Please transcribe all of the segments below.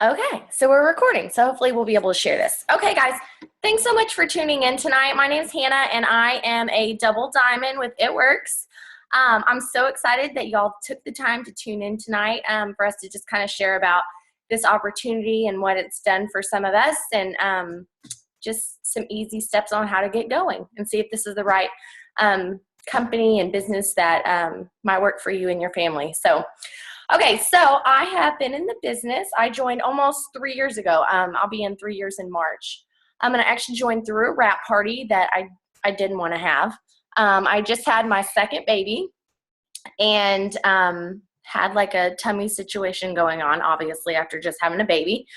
Okay, so we're recording, so hopefully we'll be able to share this. Okay, guys, thanks so much for tuning in tonight. My name is Hannah, and I am a double diamond with It Works. I'm so excited that y'all took the time to tune in tonight for us to just kind of share about this opportunity and what it's done for some of us, and just some easy steps on how to get going and see if this is the right company and business that might work for you and your family. Okay, so I have been in the business. I joined almost 3 years ago. I'll be in 3 years in March. I'm going to actually join through a wrap party that I didn't want to have. I just had my second baby and had like a tummy situation going on, obviously, after just having a baby.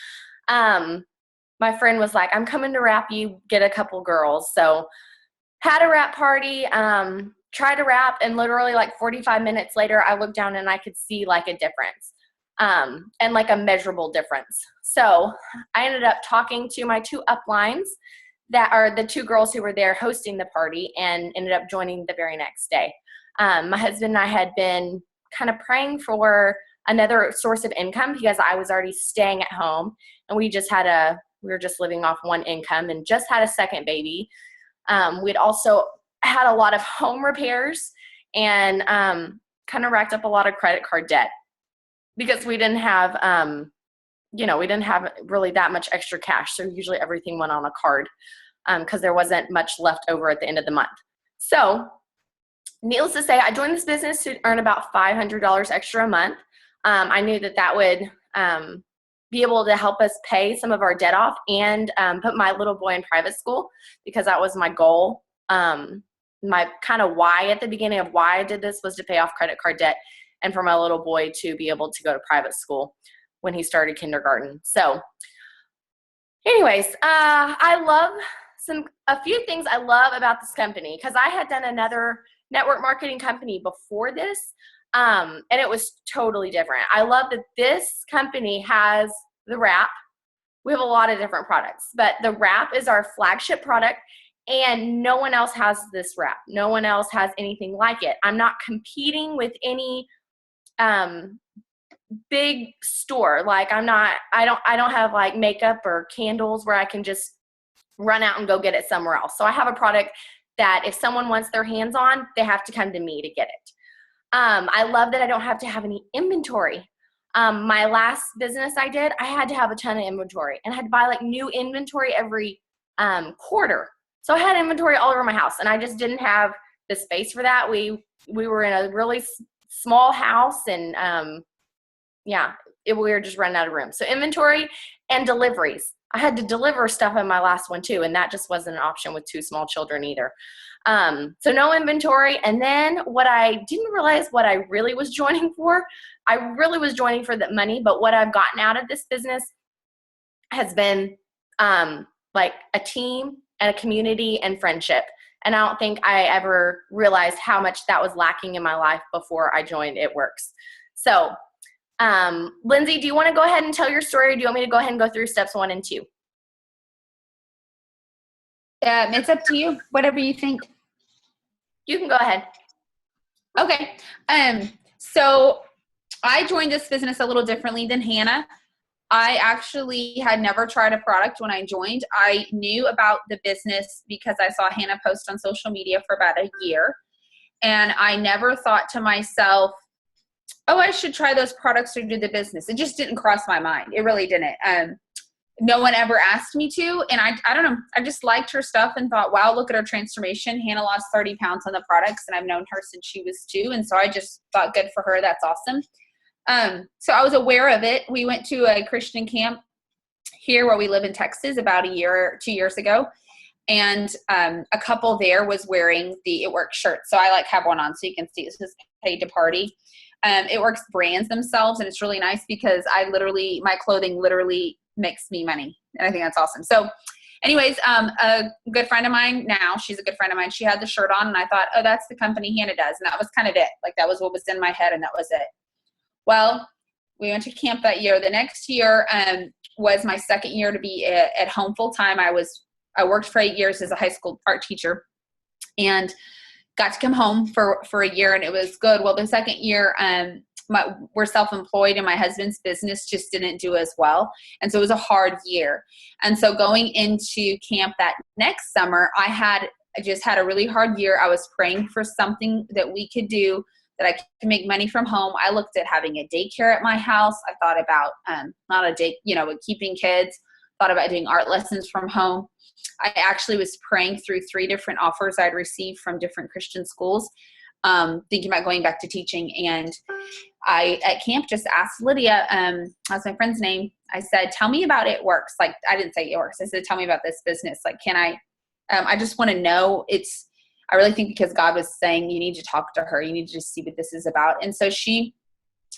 My friend was like, I'm coming to wrap you, get a couple girls. So had a wrap party, tried to wrap, and literally like 45 minutes later, I looked down and I could see like a difference, and like a measurable difference. So I ended up talking to my two uplines that are the two girls who were there hosting the party and ended up joining the very next day. My husband and I had been kind of praying for another source of income because I was already staying at home and we were just living off one income and just had a second baby. We'd also had a lot of home repairs and kind of racked up a lot of credit card debt because we didn't have, we didn't have really that much extra cash. So usually everything went on a card because there wasn't much left over at the end of the month. So needless to say, I joined this business to earn about $500 extra a month. I knew that would be able to help us pay some of our debt off and put my little boy in private school because that was my goal. My kind of why at the beginning of why I did this was to pay off credit card debt and for my little boy to be able to go to private school when he started kindergarten. So anyways, I love a few things I love about this company because I had done another network marketing company before this, and it was totally different. I love that this company has the wrap. We have a lot of different products, but the wrap is our flagship product, and no one else has this wrap. No one else has anything like it. I'm not competing with any big store. Like I don't have like makeup or candles where I can just run out and go get it somewhere else. So I have a product that if someone wants their hands on, they have to come to me to get it. I love that I don't have to have any inventory. My last business I did, I had to have a ton of inventory and I had to buy like new inventory every quarter. So I had inventory all over my house and I just didn't have the space for that. We were in a really small house and we were just running out of room. So inventory and deliveries. I had to deliver stuff in my last one too, and that just wasn't an option with two small children either. So no inventory. And then what I didn't realize what I really was joining for, I really was joining for the money, but what I've gotten out of this business has been like a team and a community and friendship. And I don't think I ever realized how much that was lacking in my life before I joined It Works. So Lindsay, do you want to go ahead and tell your story or do you want me to go ahead and go through steps 1 and 2? It's up to you, whatever you think. You can go ahead. Okay. So I joined this business a little differently than Hannah. I actually had never tried a product when I joined. I knew about the business because I saw Hannah post on social media for about a year. And I never thought to myself, oh, I should try those products or do the business. It just didn't cross my mind. It really didn't. No one ever asked me to. And I don't know. I just liked her stuff and thought, wow, look at her transformation. Hannah lost 30 pounds on the products and I've known her since she was 2. And so I just thought good for her. That's awesome. So I was aware of it. We went to a Christian camp here where we live in Texas about 2 years ago. And a couple there was wearing the It Works shirt. So I have one on so you can see it says paid to party. It Works brands themselves, and it's really nice because my clothing literally makes me money. And I think that's awesome. So anyways, a good friend of mine now, she's a good friend of mine. She had the shirt on and I thought, oh, that's the company Hannah does. And that was kind of it. Like that was what was in my head and that was it. Well, we went to camp that year. The next year was my second year to be at home full time. I worked for 8 years as a high school art teacher and got to come home for a year and it was good. Well, the second year, we're self-employed and my husband's business just didn't do as well. And so it was a hard year. And so going into camp that next summer, I just had a really hard year. I was praying for something that we could do that I could make money from home. I looked at having a daycare at my house. I thought about, not a day, with keeping kids, thought about doing art lessons from home. I actually was praying through 3 different offers I'd received from different Christian schools, thinking about going back to teaching. And I, at camp, just asked Lydia, that's my friend's name. I said, tell me about It Works. Like, I didn't say It Works. I said, tell me about this business. Like, can I just want to know. I really think because God was saying, you need to talk to her. You need to just see what this is about. And so she,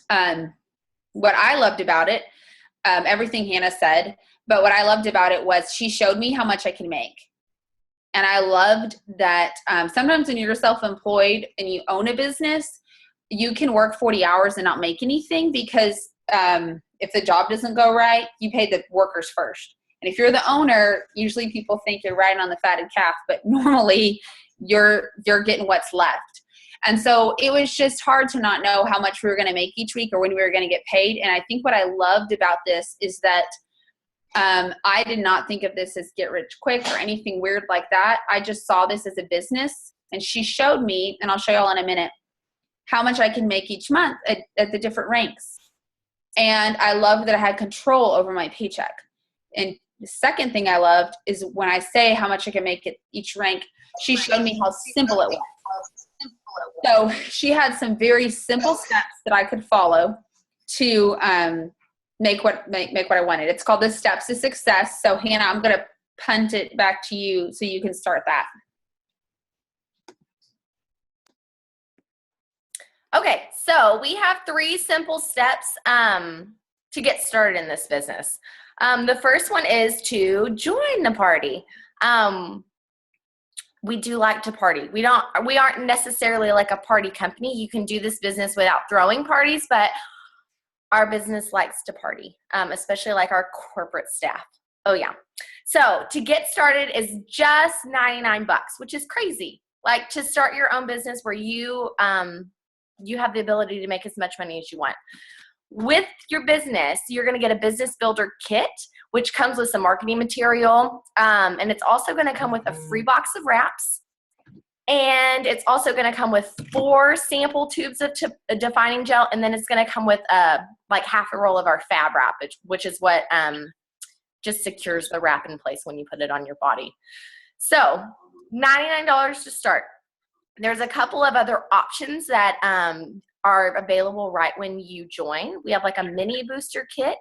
what I loved about it, everything Hannah said, but what I loved about it was she showed me how much I can make. And I loved that sometimes when you're self-employed and you own a business, you can work 40 hours and not make anything because if the job doesn't go right, you pay the workers first. And if you're the owner, usually people think you're riding on the fatted calf, but normally you're getting what's left. And so it was just hard to not know how much we were going to make each week or when we were going to get paid. And I think what I loved about this is that I did not think of this as get rich quick or anything weird like that. I just saw this as a business, and she showed me, and I'll show y'all in a minute, how much I can make each month at the different ranks. And I loved that I had control over my paycheck. And the second thing I loved is when I say how much I can make at each rank, she showed me how simple it was. So she had some very simple steps that I could follow to make what I wanted. It's called the Steps to Success. So Hannah, I'm going to punt it back to you so you can start that. Okay, so we have 3 simple steps to get started in this business. The first one is to join the party. We do like to party. We aren't necessarily like a party company. You can do this business without throwing parties, but our business likes to party, especially like our corporate staff. Oh yeah. So to get started is just $99, which is crazy. Like to start your own business where you have the ability to make as much money as you want. With your business, you're going to get a business builder kit, which comes with some marketing material. And it's also going to come with a free box of wraps. And it's also going to come with 4 sample tubes of defining gel. And then it's going to come with like half a roll of our fab wrap, which is what just secures the wrap in place when you put it on your body. So $99 to start. There's a couple of other options that are available right when you join. We have like a mini booster kit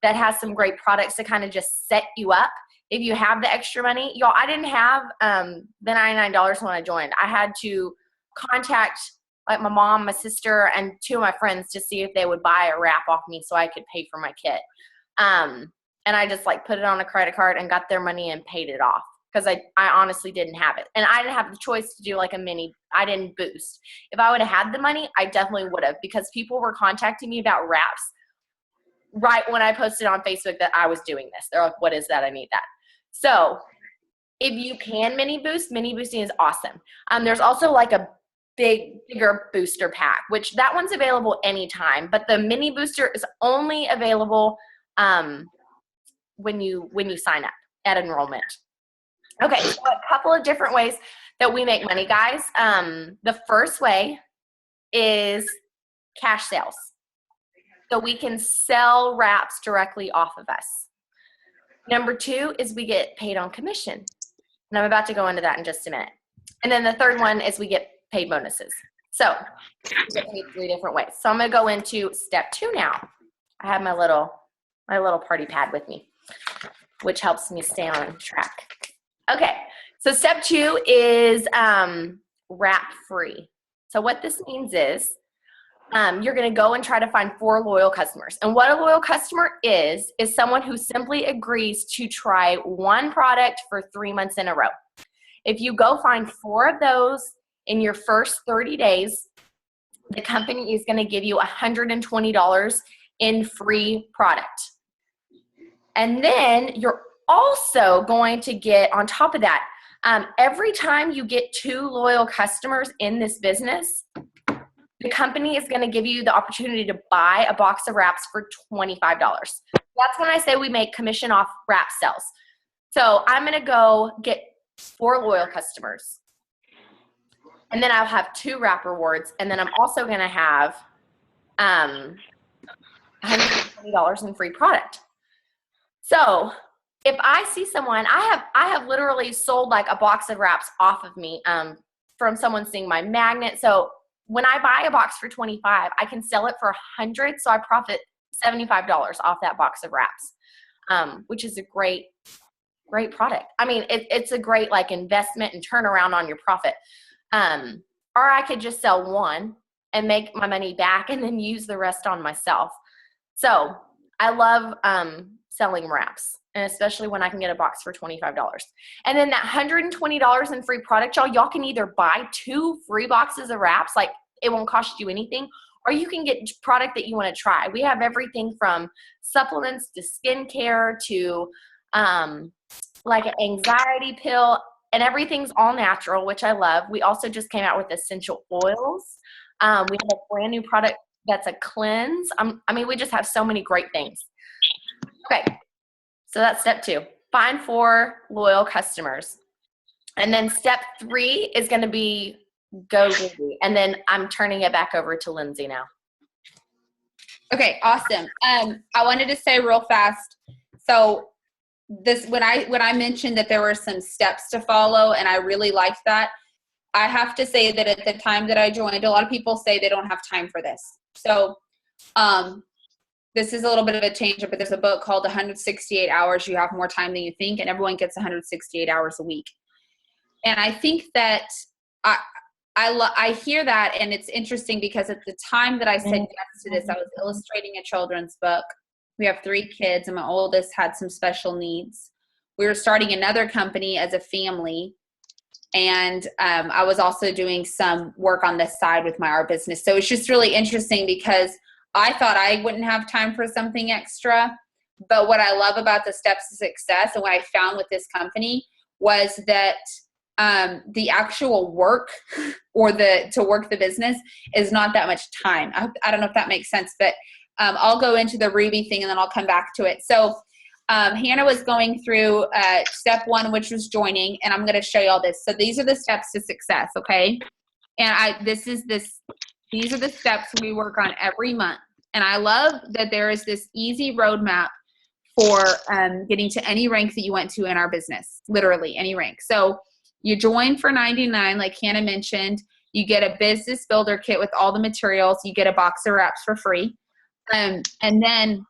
that has some great products to kind of just set you up. If you have the extra money, y'all, I didn't have the $99 when I joined. I had to contact like my mom, my sister, and 2 of my friends to see if they would buy a wrap off me so I could pay for my kit. And I just like put it on a credit card and got their money and paid it off because I honestly didn't have it. And I didn't have the choice to do like I didn't boost. If I would have had the money, I definitely would have, because people were contacting me about wraps right when I posted on Facebook that I was doing this. They're like, what is that? I need that. So if you can mini boosting is awesome. There's also like a bigger booster pack, which that one's available anytime, but the mini booster is only available when you sign up at enrollment. Okay, so a couple of different ways that we make money, guys. The first way is cash sales. So we can sell wraps directly off of us. Number 2 is we get paid on commission. And I'm about to go into that in just a minute. And then the third one is we get paid bonuses. So we get paid 3 different ways. So I'm going to go into step 2 now. I have my little party pad with me, which helps me stay on track. Okay, so step 2 is wrap free. So what this means is you're going to go and try to find 4 loyal customers. And what a loyal customer is someone who simply agrees to try one product for 3 months in a row. If you go find 4 of those in your first 30 days, the company is going to give you $120 in free product. And then you're also going to get, on top of that, every time you get 2 loyal customers in this business, the company is going to give you the opportunity to buy a box of wraps for $25. That's when I say we make commission off wrap sales. So I'm going to go get 4 loyal customers. And then I'll have 2 wrap rewards. And then I'm also going to have $120 in free product. So if I see someone, I have literally sold like a box of wraps off of me from someone seeing my magnet. So when I buy a box for $25, I can sell it for $100. So I profit $75 off that box of wraps, which is a great product. I mean, it's a great like investment and turnaround on your profit. Or I could just sell 1 and make my money back and then use the rest on myself. So I love selling wraps, and especially when I can get a box for $25. And then that $120 in free product, y'all can either buy 2 free boxes of wraps, like it won't cost you anything, or you can get product that you want to try. We have everything from supplements to skincare to like an anxiety pill, and everything's all natural, which I love. We also just came out with essential oils. We have a brand new product that's a cleanse. I mean, we just have so many great things. Okay, so that's step 2. Find 4 loyal customers. And then step 3 is going to be go Ruby. And then I'm turning it back over to Lindsay now. Okay, awesome. I wanted to say real fast. So this, when I mentioned that there were some steps to follow, and I really liked that, I have to say that at the time that I joined, a lot of people say they don't have time for this. So this is a little bit of a change, but there's a book called 168 Hours. You have more time than you think, and everyone gets 168 hours a week. And I think that I hear that, and it's interesting because at the time that I said yes to this, I was illustrating a children's book. We have 3 kids, and my oldest had some special needs. We were starting another company as a family, and I was also doing some work on this side with our business. So it's just really interesting because I thought I wouldn't have time for something extra. But what I love about the steps to success and what I found with this company was that the actual work or to work the business is not that much time. I don't know if that makes sense, but I'll go into the Ruby thing and then I'll come back to it. So Hannah was going through step 1, which was joining, and I'm going to show you all this. So these are the steps to success, okay? And these are the steps we work on every month. And I love that there is this easy roadmap for getting to any rank that you went to in our business, literally any rank. So you join for $99, like Hannah mentioned. You get a business builder kit with all the materials. You get a box of wraps for free. And then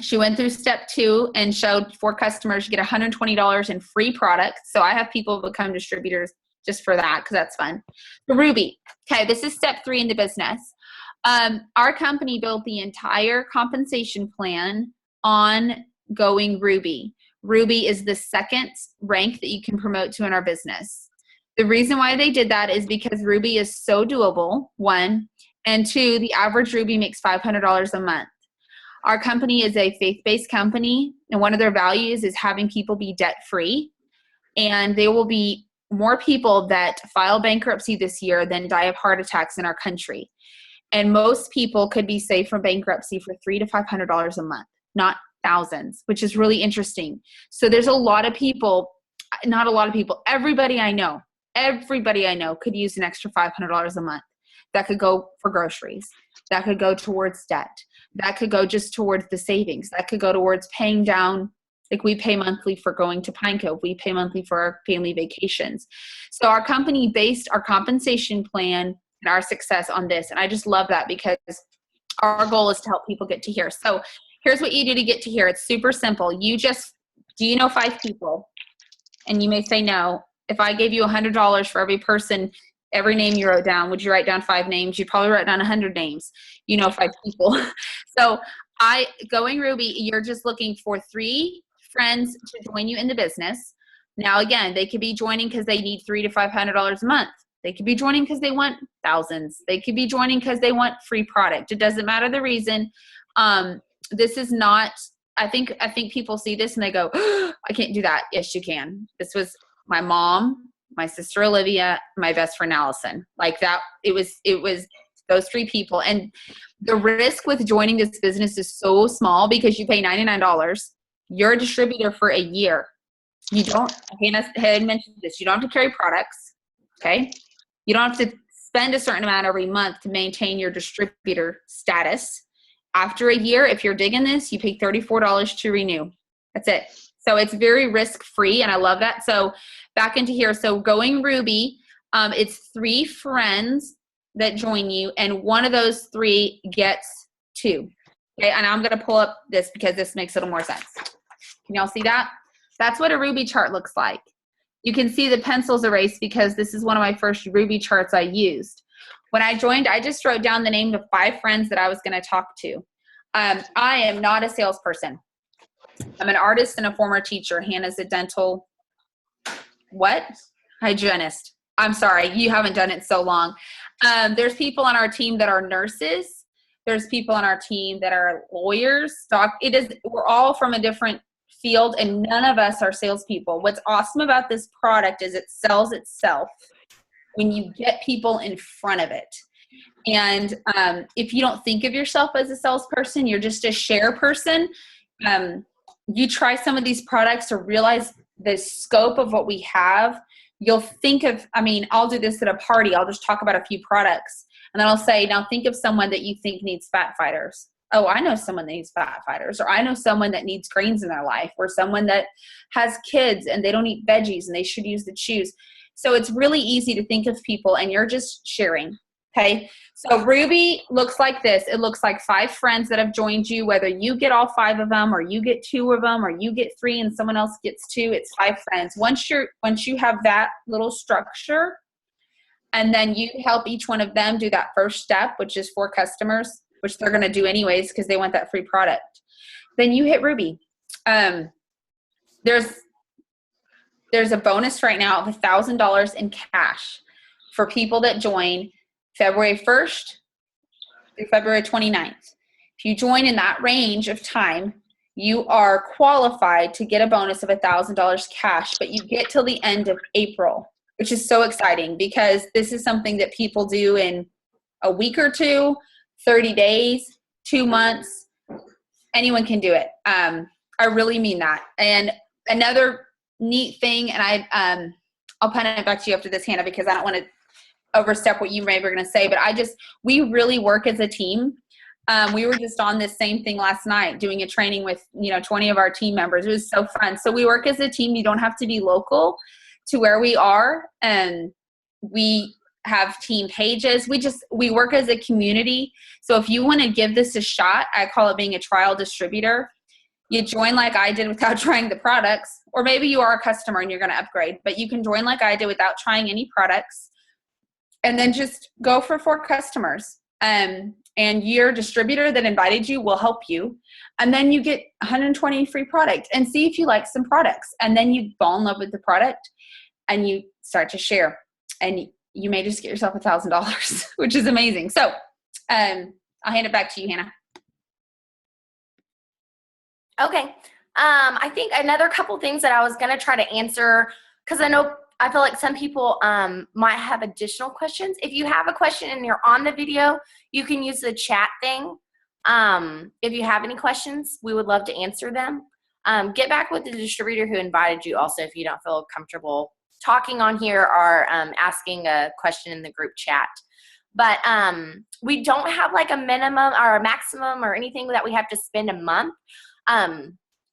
she went through step 2 and showed 4 customers, you get $120 in free product. So I have people become distributors just for that because that's fun. The Ruby. Okay, this is step 3 in the business. Our company built the entire compensation plan on going Ruby. Ruby is the 2nd rank that you can promote to in our business. The reason why they did that is because Ruby is so doable, 1, and 2, the average Ruby makes $500 a month. Our company is a faith-based company, and one of their values is having people be debt-free, and there will be more people that file bankruptcy this year than die of heart attacks in our country. And most people could be saved from bankruptcy for $300 to $500 a month, not thousands, which is really interesting. So there's a lot of people, not a lot of people, everybody I know could use an extra $500 a month. That could go for groceries. That could go towards debt. That could go just towards the savings. That could go towards paying down. Like we pay monthly for going to Pine Cove. We pay monthly for our family vacations. So our company based our compensation plan and our success on this. And I just love that because our goal is to help people get to here. So here's what you do to get to here. It's super simple. Do you know 5 people? And you may say no. If I gave you $100 for every person, every name you wrote down, would you write down 5 names? You'd probably write down 100 names. You know 5 people. So going Ruby, you're just looking for 3 friends to join you in the business. Now, again, they could be joining because they need $300 to $500 a month. They could be joining because they want thousands. They could be joining because they want free product. It doesn't matter the reason. This is not, I think people see this and they go, oh, I can't do that. Yes, you can. This was my mom, my sister Olivia, my best friend Allison. Like that, it was those 3 people. And the risk with joining this business is so small because you pay $99. You're a distributor for a year. You don't, Hannah had mentioned this, you don't have to carry products, okay? You don't have to spend a certain amount every month to maintain your distributor status. After a year, if you're digging this, you pay $34 to renew. That's it. So it's very risk-free, and I love that. So back into here. So Going Ruby, it's 3 friends that join you, and one of those 3 gets 2. Okay, and I'm going to pull up this because this makes a little more sense. Can y'all see that? That's what a Ruby chart looks like. You can see the pencils erased because this is one of my first Ruby charts I used. When I joined, I just wrote down the name of 5 friends that I was going to talk to. I am not a salesperson. I'm an artist and a former teacher. Hannah's a dental, hygienist. I'm sorry, you haven't done it so long. There's people on our team that are nurses. There's people on our team that are lawyers. We're all from a different field, and none of us are salespeople. What's awesome about this product is it sells itself when you get people in front of it. And if you don't think of yourself as a salesperson, you're just a share person. You try some of these products to realize the scope of what we have. You'll think of, I'll do this at a party. I'll just talk about a few products. And then I'll say, now think of someone that you think needs fat fighters. Oh, I know someone that needs fat fighters. Or I know someone that needs greens in their life. Or someone that has kids and they don't eat veggies and they should use the chews. So it's really easy to think of people, and you're just sharing. Okay, so Ruby looks like this. It looks like 5 friends that have joined you, whether you get all 5 of them or you get 2 of them or you get 3 and someone else gets 2, it's 5 friends. Once you have that little structure, and then you help each one of them do that first step, which is 4 customers, which they're going to do anyways because they want that free product, then you hit Ruby. There's a bonus right now of $1,000 in cash for people that join February 1st through February 29th. If you join in that range of time, you are qualified to get a bonus of $1,000 cash, but you get till the end of April, which is so exciting because this is something that people do in a week or 2, 30 days, 2 months. Anyone can do it. I really mean that. And another neat thing, and I'll pen it back to you after this, Hannah, because I don't want to overstep what you maybe were going to say, but we really work as a team. We were just on this same thing last night doing a training with 20 of our team members. It was so fun. So we work as a team. You don't have to be local to where we are, and we have team pages. We work as a community. So if you want to give this a shot, I call it being a trial distributor. You join like I did without trying the products, or maybe you are a customer and you're going to upgrade, but you can join like I did without trying any products. And then just go for 4 customers. And your distributor that invited you will help you. And then you get 120 free product and see if you like some products. And then you fall in love with the product and you start to share. And you may just get yourself $1,000, which is amazing. So I'll hand it back to you, Hannah. Okay. I think another couple things that I was going to try to answer, because I feel like some people might have additional questions. If you have a question and you're on the video, you can use the chat thing. If you have any questions, we would love to answer them. Get back with the distributor who invited you also if you don't feel comfortable talking on here or asking a question in the group chat. But we don't have like a minimum or a maximum or anything that we have to spend a month.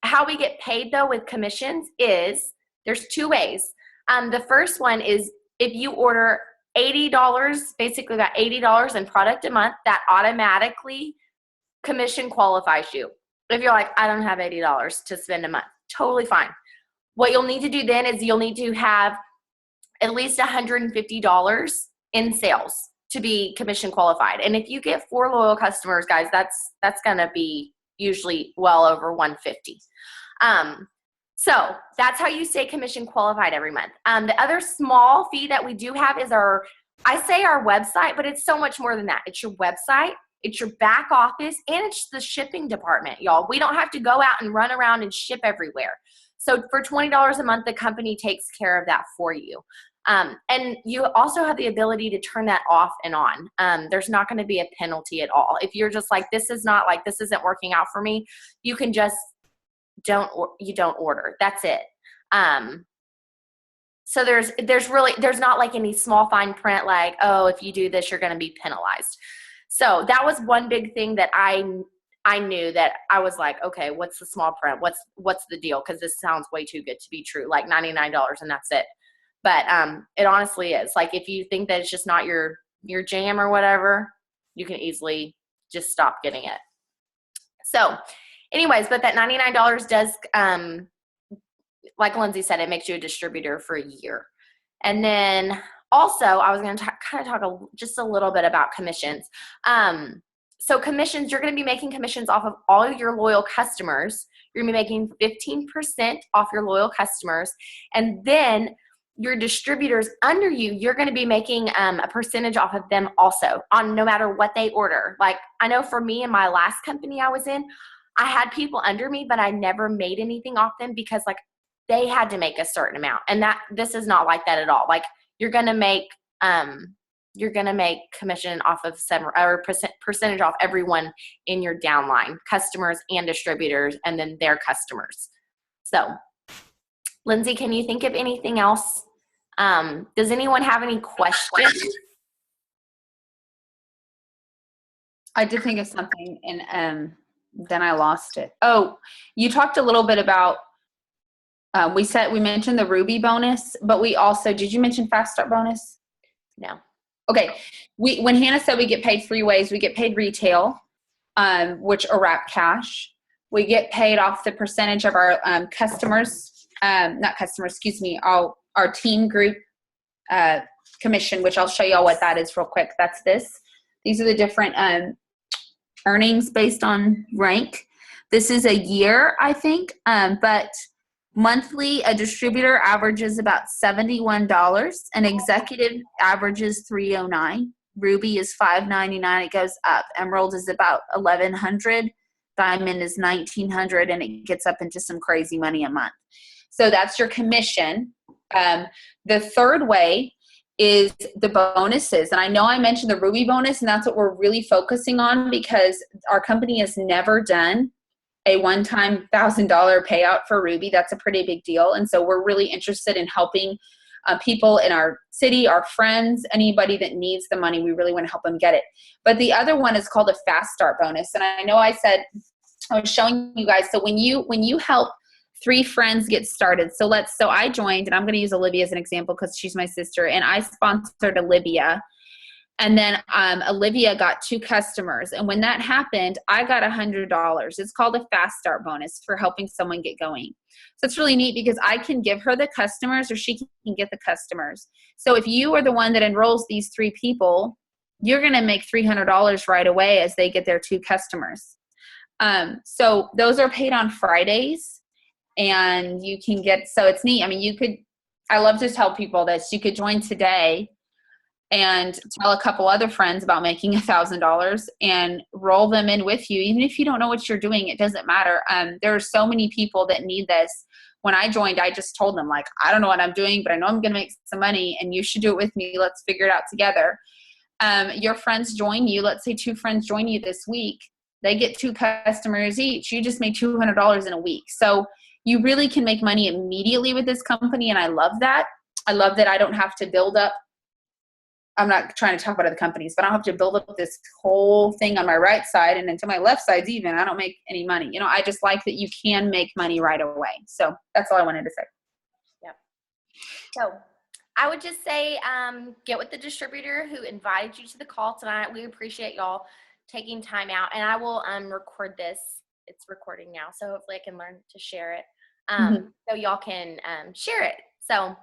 How we get paid though with commissions is there's 2 ways. The first one is if you order $80, basically about $80 in product a month, that automatically commission qualifies you. If you're like, I don't have $80 to spend a month, totally fine. What you'll need to do then is you'll need to have at least $150 in sales to be commission qualified. And if you get 4 loyal customers, guys, that's going to be usually well over $150. So that's how you stay commission qualified every month. The other small fee that we do have is our website, but it's so much more than that. It's your website, it's your back office, and it's the shipping department, y'all. We don't have to go out and run around and ship everywhere. So for $20 a month, the company takes care of that for you. And you also have the ability to turn that off and on. There's not going to be a penalty at all. If you're just like, this isn't working out for me, you can just don't order. That's it. So there's not like any small fine print, like, oh, if you do this, you're going to be penalized. So that was one big thing that I knew, that I was like, okay, what's the small print? What's the deal? Because this sounds way too good to be true, like $99 and that's it. But it honestly is. Like, if you think that it's just not your jam or whatever, you can easily just stop getting it. So anyways, but that $99 does, like Lindsay said, it makes you a distributor for a year. And then also, I was going to kind of talk just a little bit about commissions. So commissions, you're going to be making commissions off of all of your loyal customers. You're going to be making 15% off your loyal customers. And then your distributors under you, you're going to be making a percentage off of them also, on no matter what they order. Like, I know for me in my last company I was in, I had people under me, but I never made anything off them because like they had to make a certain amount. And this is not like that at all. Like, you're going to make commission off of percentage off everyone in your downline, customers and distributors, and then their customers. So Lindsay, can you think of anything else? Does anyone have any questions? I did think of something, and then I lost it. Oh, you talked a little bit about, we mentioned the Ruby bonus, but we also, did you mention Fast Start bonus? No. Okay. When Hannah said we get paid 3 ways, we get paid retail, which are wrap cash. We get paid off the percentage of our our team group commission, which I'll show you all what that is real quick. That's this. These are the different earnings based on rank. This is a year, I think, but monthly, a distributor averages about $71. An executive averages $309. Ruby is $599. It goes up. Emerald is about $1,100. Diamond is $1,900, and it gets up into some crazy money a month. So that's your commission. The third way is the bonuses. And I know I mentioned the Ruby bonus, and that's what we're really focusing on because our company has never done a one-time $1,000 payout for Ruby. That's a pretty big deal. And so we're really interested in helping people in our city, our friends, anybody that needs the money. We really want to help them get it. But the other one is called a Fast Start bonus. And I know I said, I was showing you guys. So when you help 3 friends get started. So I joined, and I'm going to use Olivia as an example because she's my sister, and I sponsored Olivia. And then Olivia got 2 customers. And when that happened, I got $100. It's called a Fast Start bonus for helping someone get going. So it's really neat because I can give her the customers or she can get the customers. So if you are the one that enrolls these 3 people, you're going to make $300 right away as they get their 2 customers. So those are paid on Fridays, and you can get, so it's neat. I mean, I love to tell people this. You could join today and tell a couple other friends about making $1,000 and roll them in with you. Even if you don't know what you're doing, it doesn't matter. There are so many people that need this. When I joined, I just told them, like, I don't know what I'm doing, but I know I'm going to make some money, and you should do it with me. Let's figure it out together. Your friends join you. Let's say 2 friends join you this week. They get 2 customers each. You just made $200 in a week. So you really can make money immediately with this company, and I love that. I love that I don't have to build up. I'm not trying to talk about other companies, but I don't have to build up this whole thing on my right side, and until my left side's even, I don't make any money. You know, I just like that you can make money right away. So that's all I wanted to say. Yep. So I would just say get with the distributor who invited you to the call tonight. We appreciate y'all taking time out, and I will record this. It's recording now, so hopefully I can learn to share it so y'all can share it. So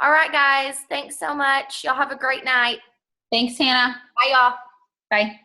all right, guys. Thanks so much. Y'all have a great night. Thanks, Hannah. Bye, y'all. Bye.